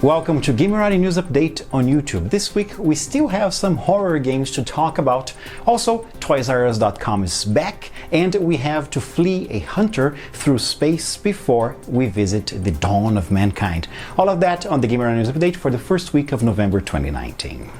Welcome to Gamerati News Update on YouTube. This week we still have some horror games to talk about. Also, ToysRUs.com is back and we have to flee a hunter through space before we visit the dawn of mankind. All of that on the Gamerati News Update for the first week of November 2019.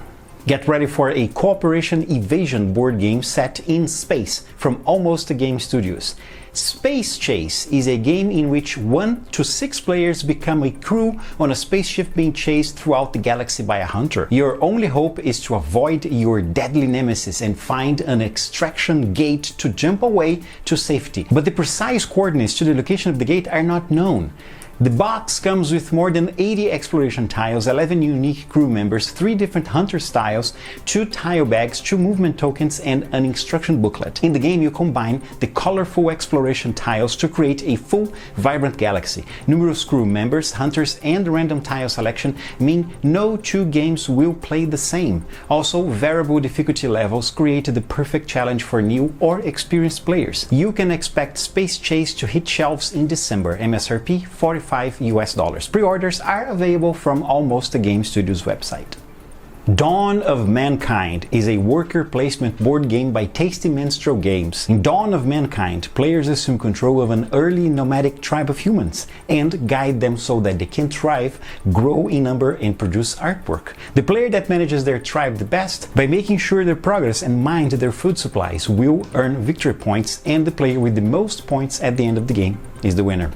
Get ready for a cooperation evasion board game set in space from Almost Game Studios. Space Chase is a game in which 1 to 6 players become a crew on a spaceship being chased throughout the galaxy by a hunter. Your only hope is to avoid your deadly nemesis and find an extraction gate to jump away to safety. But the precise coordinates to the location of the gate are not known. The box comes with more than 80 exploration tiles, 11 unique crew members, 3 different hunter styles, 2 tile bags, 2 movement tokens, and an instruction booklet. In the game, you combine the colorful exploration tiles to create a full, vibrant galaxy. Numerous crew members, hunters, and random tile selection mean no 2 games will play the same. Also, variable difficulty levels create the perfect challenge for new or experienced players. You can expect Space Chase to hit shelves in December. MSRP $45. Pre-orders are available from Almost Game Studios website. Dawn of Mankind is a worker placement board game by Tasty Minstrel Games. In Dawn of Mankind, players assume control of an early nomadic tribe of humans and guide them so that they can thrive, grow in number, and produce artwork. The player that manages their tribe the best by making sure their progress and mind their food supplies will earn victory points, and the player with the most points at the end of the game is the winner.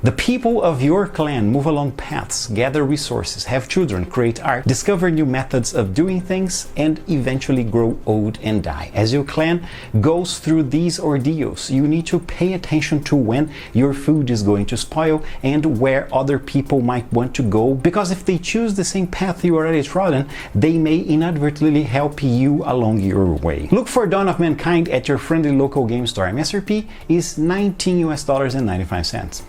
The people of your clan move along paths, gather resources, have children, create art, discover new methods of doing things, and eventually grow old and die. As your clan goes through these ordeals, you need to pay attention to when your food is going to spoil and where other people might want to go, because if they choose the same path you already trodden, they may inadvertently help you along your way. Look for Dawn of Mankind at your friendly local game store. MSRP is $19.95.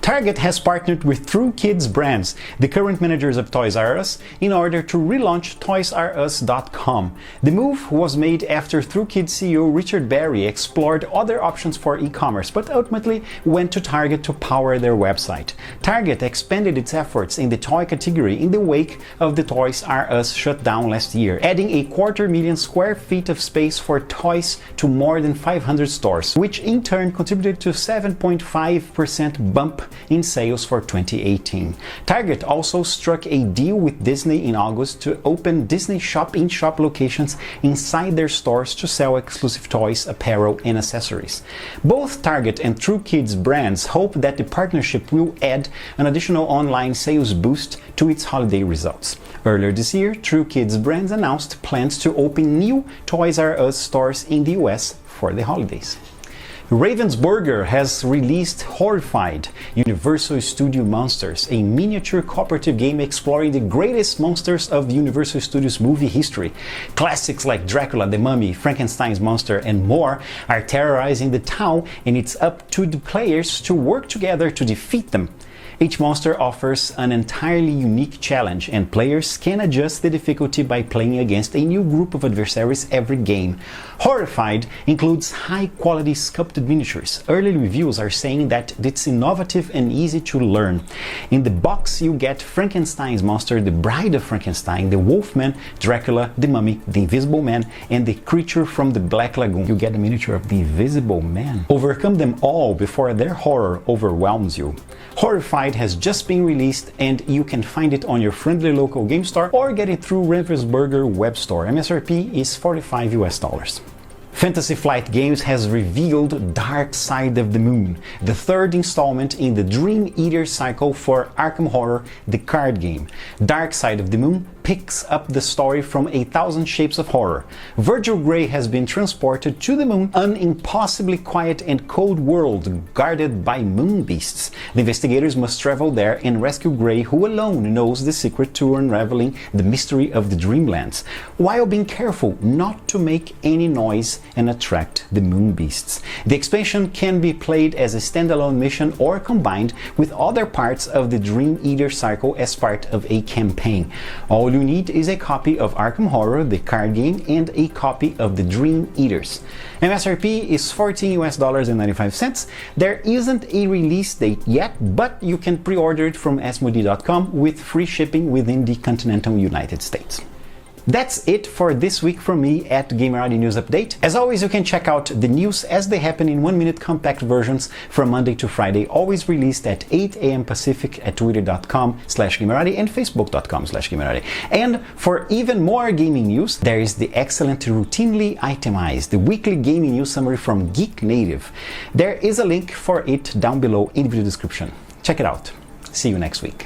Target has partnered with TRU Kids Brands, the current managers of Toys R Us, in order to relaunch ToysRUs.com. The move was made after TRU Kids CEO Richard Berry explored other options for e-commerce, but ultimately went to Target to power their website. Target expanded its efforts in the toy category in the wake of the Toys R Us shutdown last year, adding a 250,000 square feet of space for toys to more than 500 stores, which in turn contributed to 7.5% bump in sales for 2018. Target also struck a deal with Disney in August to open Disney shop-in-shop locations inside their stores to sell exclusive toys, apparel, and accessories. Both Target and TRU Kids Brands hope that the partnership will add an additional online sales boost to its holiday results. Earlier this year, TRU Kids Brands announced plans to open new Toys R Us stores in the US for the holidays. Ravensburger has released Horrified, Universal Studio Monsters, a miniature cooperative game exploring the greatest monsters of Universal Studios movie history. Classics like Dracula, the Mummy, Frankenstein's monster, and more are terrorizing the town, and it's up to the players to work together to defeat them. Each monster offers an entirely unique challenge, and players can adjust the difficulty by playing against a new group of adversaries every game. Horrified includes high-quality sculpted miniatures. Early reviews are saying that it's innovative and easy to learn. In the box, you get Frankenstein's monster, the Bride of Frankenstein, the Wolfman, Dracula, the Mummy, the Invisible Man, and the creature from the Black Lagoon. You get a miniature of the Invisible Man. Overcome them all before their horror overwhelms you. Horrified has just been released, and you can find it on your friendly local game store or get it through Ravensburger web store. MSRP is $45. Fantasy Flight Games has revealed Dark Side of the Moon, the 3rd installment in the Dream Eater cycle for Arkham Horror, the card game. Dark Side of the Moon picks up the story from 1,000 Shapes of Horror. Virgil Grey has been transported to the moon, an impossibly quiet and cold world guarded by moon beasts. The investigators must travel there and rescue Grey, who alone knows the secret to unraveling the mystery of the Dreamlands, while being careful not to make any noise and attract the moon beasts. The expansion can be played as a standalone mission or combined with other parts of the Dream Eater cycle as part of a campaign. All All you need is a copy of Arkham Horror, the card game, and a copy of The Dream Eaters. MSRP is $14.95. There isn't a release date yet, but you can pre-order it from asmodee.com with free shipping within the continental United States. That's it for this week from me at Gamerati News Update. As always, you can check out the news as they happen in 1-minute compact versions from Monday to Friday, always released at 8 a.m. Pacific at twitter.com/Gamerati and facebook.com/Gamerati. And for even more gaming news, there is the excellent Routinely Itemized, the weekly gaming news summary from Geek Native. There is a link for it down below in the video description. Check it out. See you next week.